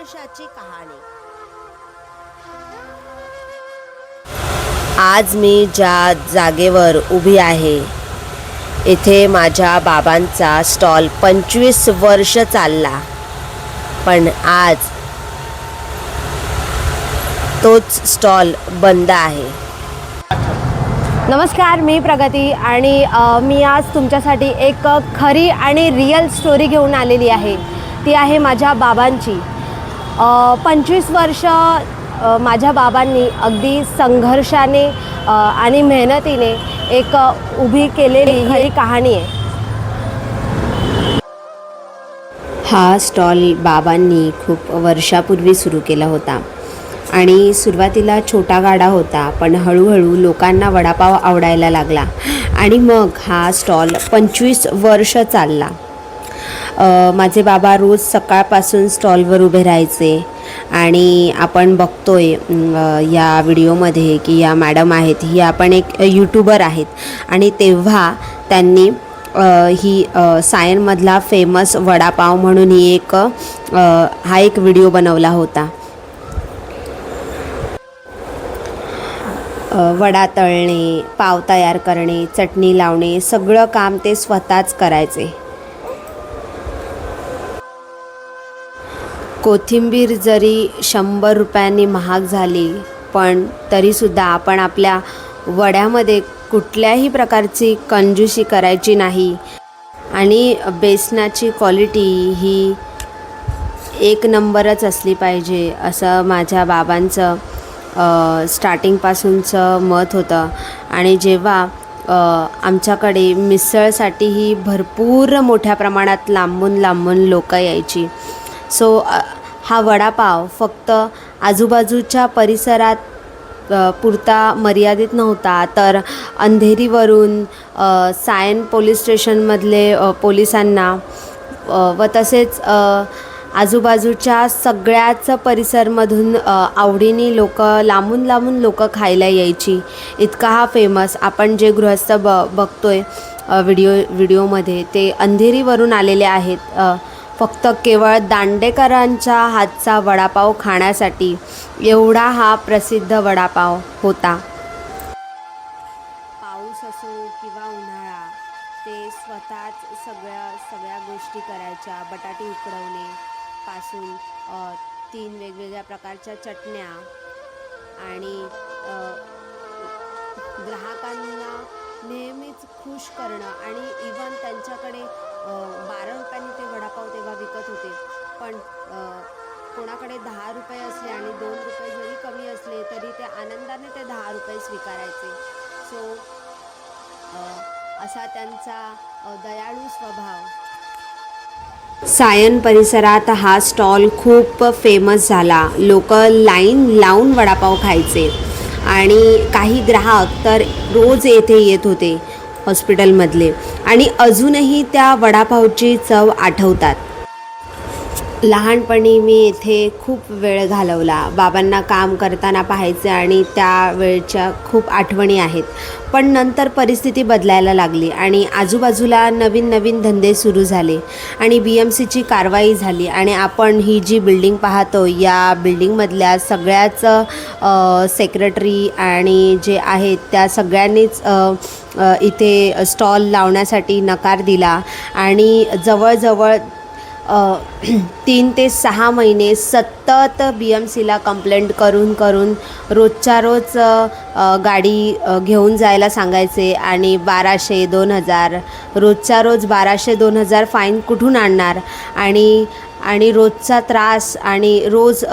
संघर्षाची कहाणी। आज मी ज्या जागेवर उभी आहे इथे माझ्या बाबांचा स्टॉल 25 वर्ष चालला, पण आज तोच स्टॉल बंद आहे। नमस्कार, मी प्रगती आणि मी आज तुमच्यासाठी एक खरी आणि रिअल स्टोरी घेऊन आलेली आहे। ती आहे माझ्या बाबांची। 25 वर्ष माझ्या बाबांनी अगदी संघर्षाने आणि मेहनतीने एक उभी केलेली खरी कहाणी आहे। हा स्टॉल बाबांनी खूप वर्षापूर्वी सुरू केला होता आणि सुरुवातीला छोटा गाडा होता, पण हळूहळू लोकांना वडापाव आवडायला लागला आणि मग हा स्टॉल 25 वर्ष चालला। माझे बाबा रोज सकाळपासून स्टॉलवर उभे राहायचे आणि आपण बघतोय या व्हिडिओमध्ये की या मॅडम आहेत, ही आपण एक यूट्यूबर आहेत आणि तेव्हा त्यांनी ही सायनमधला फेमस वडापाव म्हणून ही हा एक व्हिडिओ बनवला होता। वडा तळणे, पाव तयार करणे, चटणी लावणे, सगळं काम ते स्वतःच करायचे। कोथिंबीर जरी 100 रुपयांनी महाग झाली, पण तरीसुद्धा आपण आपल्या वड्यामध्ये कुठल्याही प्रकारची कंजूसी करायची नाही आणि बेसनाची क्वालिटी ही एक नंबरच असली पाहिजे, असं माझ्या बाबांचं स्टार्टिंगपासूनचं मत होतं। आणि जेव्हा आमच्याकडे मिसळसाठीही भरपूर मोठ्या प्रमाणात लांबून लांबून लोकं यायची, सो हा वडापाव फक्त आजूबाजूच्या परिसरात पुरता मर्यादित नव्हता, तर अंधेरीवरून सायन पोलीस स्टेशनमधले पोलिसांना व तसेच आजूबाजूच्या सगळ्याच परिसरमधून आवडीने लांबून लांबून लोकं खायला यायची। इतका हा फेमस आपण जे गृहस्थ बघतोय व्हिडिओमध्ये ते अंधेरीवरून आलेले आहेत, फक्त केवळ दांडेकरांच्या हातचा वडापाव खाण्यासाठी। एवढा हा प्रसिद्ध वडापाव होता। पाऊस असो किंवा उन्हाळा, ते स्वतःच सगळ्या गोष्टी करायच्या। बटाटे उकडवणे पासून 3 वेगवेगळ्या प्रकारच्या चटण्या आणि ग्राहकांना नेहमीच खुश करणं। आणि इवन त्यांच्याकडे 12 रुपयांनी ते वडापाव तेव्हा विकत होते, पण कोणाकडे 10 रुपये असले आणि 2 रुपये जरी कमी असले तरी ते आनंदाने ते 10 रुपये स्वीकारायचे। सो असा त्यांचा दयाळू स्वभाव। सायन परिसरात हा स्टॉल खूप फेमस झाला। लोक लाईन लावून वडापाव खायचे आणि काही ग्राहक तर रोज येथे येत होते हॉस्पिटलमधले, आणि अजूनही त्या वडापावची चव आठवतात। लहानपणी मी येथे खूप वेळ घालवला। बाबांना काम करताना पाहायचे आणि त्या वेळच्या खूप आठवणी आहेत। पण नंतर परिस्थिती बदलायला लागली आणि आजूबाजूला नवीन नवीन धंदे सुरू झाले आणि BMCची कारवाई झाली आणि आपण ही जी बिल्डिंग पाहतो या बिल्डिंगमधल्या सगळ्याच सेक्रेटरी आणि जे आहेत त्या सगळ्यांनीच इथे स्टॉल लावण्यासाठी नकार दिला आणि जवळजवळ 3 ते 6 महिने सतत BMCला कंप्लेंट करून रोजच्या रोज गाडी घेऊन जायला सांगायचे आणि 1200-2000 रोजच्या रोज 1200-2000 फाईन कुठून आणणार आणि रोजचा त्रास आणि रोज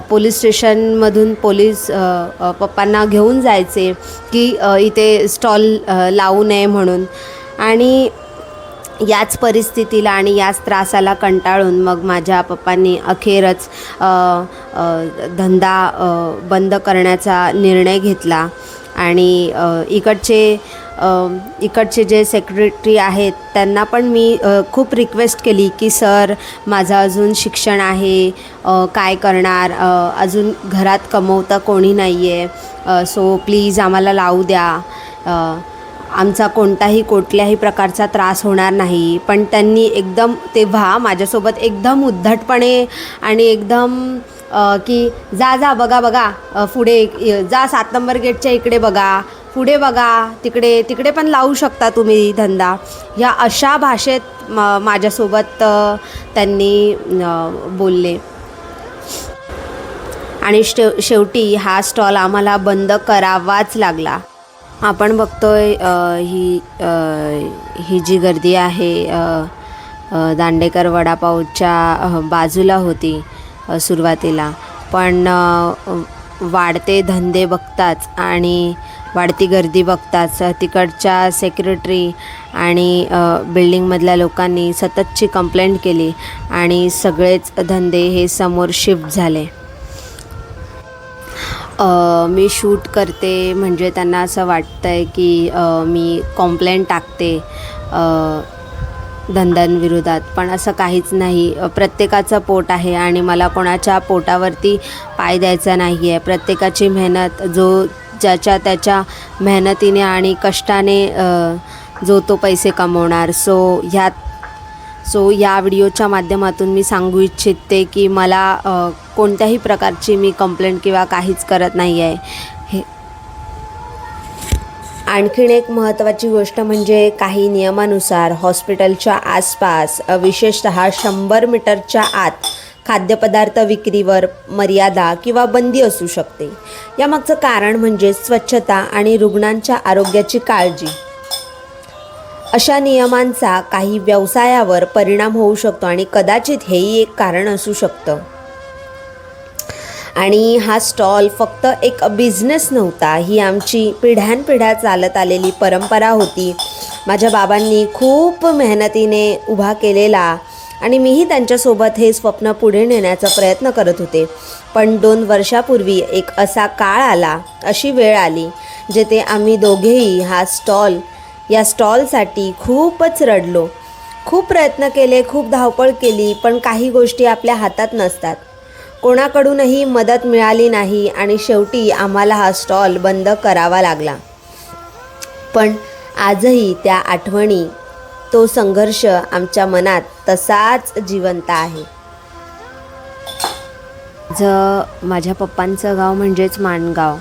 पोलीस स्टेशनमधून पोलीस पप्पांना घेऊन जायचे की इथे स्टॉल लावू नये म्हणून। आणि याच परिस्थितीला आणि याच त्रासाला कंटाळून मग माझ्या पप्पांनी अखेरच धंदा बंद करण्याचा निर्णय घेतला आणि इकडचे जे सेक्रेटरी आहेत त्यांना पण मी खूप रिक्वेस्ट केली की सर, माझं अजून शिक्षण आहे, काय करणार, अजून घरात कमवता कोणी नाही आहे, सो प्लीज आम्हाला लावू द्या। आमचा कुठल्याही प्रकारचा त्रास होणार नाही. पण त्यांनी एकदम तेव्हा माझ्यासोबत एकदम उद्धटपणे आणि एकदम की जा बघा पुढे जा, 7 नंबर गेटच्या इकडे बघा, पुढे बघा, तिकडे पण लावू शकता तुम्ही धंदा, ह्या अशा भाषेत माझ्यासोबत त्यांनी बोलले. आणि शेवटी हा स्टॉल आम्हाला बंद करावाच लागला. आपण बघतोय ही जी गर्दी आहे दांडेकर वडापावच्या बाजूला होती सुरुवातीला, पण वाढते धंदे बघताच आणि वाढती गर्दी बघताच तिकडच्या सेक्रेटरी आणि बिल्डिंगमधल्या लोकांनी सततची कंप्लेंट केली आणि सगळेच धंदे हे समोर शिफ्ट झाले. मी शूट करते म्हणजे त्यांना असं वाटतं आहे की मी कॉम्प्लेंट टाकते धंद्यांविरोधात, पण असं काहीच नाही. प्रत्येकाचं पोट आहे आणि मला कोणाच्या पोटावरती पाय द्यायचा नाही आहे. प्रत्येकाची मेहनत, ज्याच्या त्याच्या मेहनतीने आणि कष्टाने जो तो पैसे कमवणार. सो या व्हिडिओच्या माध्यमातून मी सांगू इच्छिते की मला कोणत्याही प्रकारची मी कंप्लेंट किंवा काहीच करत नाही आहे. हे आणखीन एक महत्त्वाची गोष्ट म्हणजे काही नियमानुसार हॉस्पिटलच्या आसपास विशेषतः 100 मीटरच्या आत खाद्यपदार्थ विक्रीवर मर्यादा किंवा बंदी असू शकते. यामागचं कारण म्हणजे स्वच्छता आणि रुग्णांच्या आरोग्याची काळजी. अशा नियमांचा काही व्यवसायावर परिणाम होऊ शकतो आणि कदाचित हेही एक कारण असू शकतं. आणि हा स्टॉल फक्त एक बिझनेस नव्हता, ही आमची पिढ्यानपिढ्या चालत आलेली परंपरा होती. माझ्या बाबांनी खूप मेहनतीने उभा केलेला आणि मीही त्यांच्यासोबत हे स्वप्न पुढे नेण्याचा प्रयत्न करत होते. पण 2 वर्षापूर्वी एक असा काळ आला, अशी वेळ आली जेथे आम्ही दोघेही या स्टॉलसाठी खूपच रडलो. खूप प्रयत्न केले, खूप धावपळ केली, पण काही गोष्टी आपल्या हातात नसतात. कोणाकडूनही मदत मिळाली नाही आणि शेवटी आम्हाला हा स्टॉल बंद करावा लागला. पण आजही त्या आठवणी, तो संघर्ष आमच्या मनात तसाच जिवंत आहे. माझ्या पप्पांचं गाव म्हणजेच माणगाव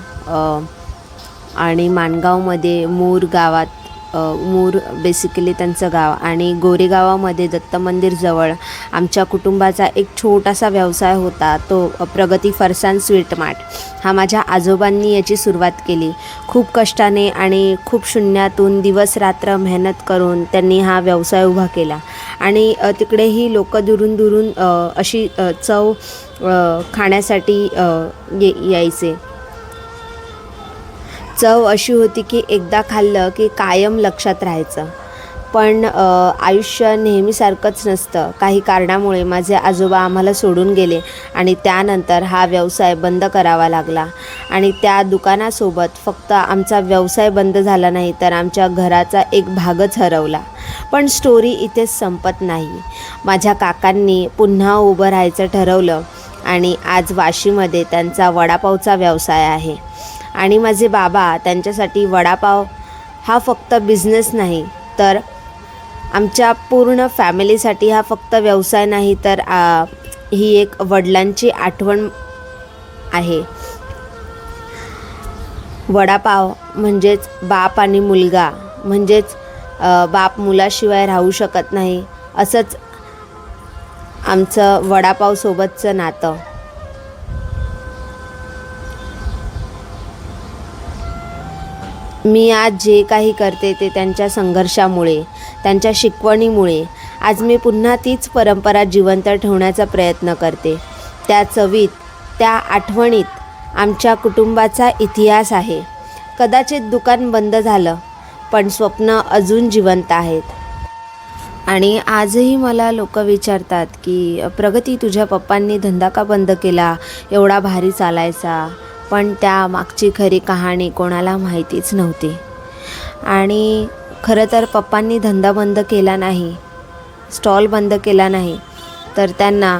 आणि माणगावमध्ये मूर बेसिकली त्यांचं गाव आणि गोरेगावामध्ये दत्त मंदिरजवळ आमच्या कुटुंबाचा एक छोटासा व्यवसाय होता, तो प्रगती फरसाण स्वीट मार्ट. हा माझ्या आजोबांनी याची सुरुवात केली. खूप कष्टाने आणि खूप शून्यातून दिवस रात्र मेहनत करून त्यांनी हा व्यवसाय उभा केला आणि तिकडेही लोक दुरून अशी चव खाण्यासाठी यायचे. चव अशी होती की एकदा खाल्लं की कायम लक्षात राहायचं. पण आयुष्य नेहमीसारखंच नसतं. काही कारणामुळे माझे आजोबा आम्हाला सोडून गेले आणि त्यानंतर हा व्यवसाय बंद करावा लागला. आणि त्या दुकानासोबत फक्त आमचा व्यवसाय बंद झाला नाही तर आमच्या घराचा एक भागच हरवला. पण स्टोरी इथेच संपत नाही. माझ्या काकांनी पुन्हा उभं राहायचं ठरवलं आणि आज वाशीमध्ये त्यांचा वडापावचा व्यवसाय आहे. आणि माझे बाबा त्यांच्यासाठी वडापाव हा फक्त बिझनेस नाही, तर आमच्या पूर्ण फॅमिलीसाठी हा फक्त व्यवसाय नाही, तर ही एक वडिलांची आठवण आहे. वडापाव म्हणजेच बाप आणि मुलगा, म्हणजेच बाप मुलाशिवाय राहू शकत नाही, असंच आमचं वडापावसोबतचं नातं. मी आज जे काही करते ते त्यांच्या संघर्षामुळे, त्यांच्या शिकवणीमुळे. आज मी पुन्हा तीच परंपरा जिवंत ठेवण्याचा प्रयत्न करते. त्या चवीत, त्या आठवणीत आमच्या कुटुंबाचा इतिहास आहे. कदाचित दुकान बंद झालं, पण स्वप्न अजून जिवंत आहेत. आणि आजही मला लोक विचारतात की प्रगती, तुझ्या पप्पांनी धंदा का बंद केला, एवढा भारी चालायचा. पण त्या मागची खरी कहाणी कोणाला माहितीच नव्हती. आणि खरं तर पप्पांनी धंदा बंद केला नाही, स्टॉल बंद केला नाही, तर त्यांना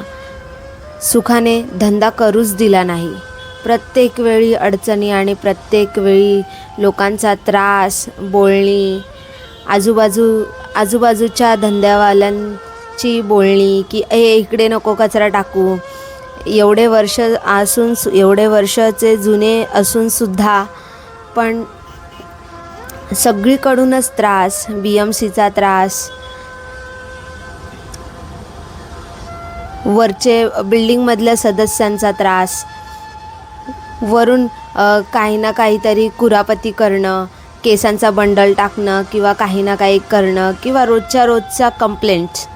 सुखाने धंदा करूच दिला नाही. प्रत्येक वेळी अडचणी प्रत्येक वेळी लोकांचा त्रास, बोलणी, आजूबाजूच्या धंद्यावाल्यांची बोलणी की इकडे नको कचरा टाकू. एवढे वर्षाचे जुने असूनसुद्धा पण सगळीकडूनच त्रास, BMCचा त्रास, वरचे बिल्डिंगमधल्या सदस्यांचा त्रास, वरून काही ना काहीतरी कुरापती करणं, केसांचा बंडल टाकणं किंवा काही ना काही करणं किंवा रोजच्या कंप्लेंट्स.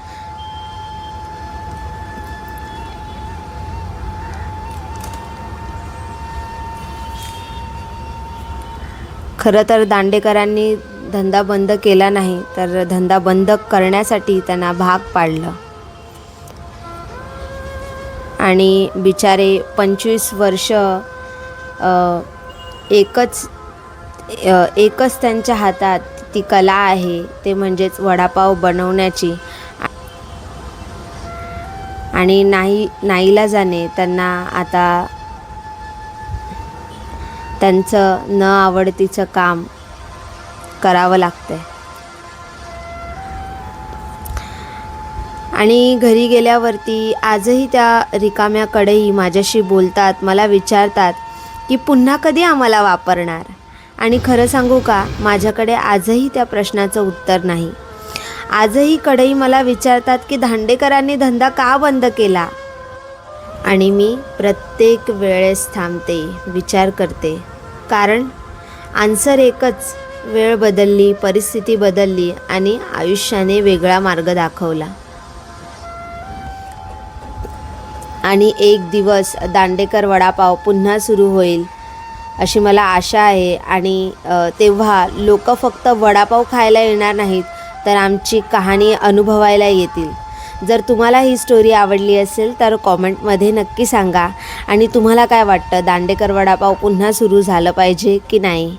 खरं तर दांडेकरांनी धंदा बंद केला नाही, तर धंदा बंद करण्यासाठी त्यांना भाग पाडलं. आणि बिचारे 25 वर्ष एकच त्यांच्या हातात ती कला आहे, ते म्हणजेच वडापाव बनवण्याची. आणि नाईलाजाने त्यांना आता त्यांचं न आवडतीचं काम करावं लागतंय. आणि घरी गेल्यावरती आजही त्या रिकाम्या कढई माझ्याशी बोलतात, मला विचारतात की पुन्हा कधी आम्हाला वापरणार. आणि खरं सांगू का, माझ्याकडे आजही त्या प्रश्नाचं उत्तर नाही. आजही कढई मला विचारतात की दांडेकरांनी धंदा का बंद केला. आणि मी प्रत्येक वेळेस थांबते, विचार करते, कारण आन्सर एकच. वेळ बदलली, परिस्थिती बदलली आणि आयुष्याने वेगळा मार्ग दाखवला. आणि एक दिवस दांडेकर वडापाव पुन्हा सुरू होईल अशी मला आशा आहे. आणि तेव्हा लोक फक्त वडापाव खायला येणार नाहीत, तर आमची कहाणी अनुभवायला येतील. जर तुम्हाला ही स्टोरी आवडली असेल तर कॉमेंटमध्ये नक्की सांगा. आणि तुम्हाला काय वाटतं, दांडेकर वडापाव पुन्हा सुरू झालं पाहिजे की नाही.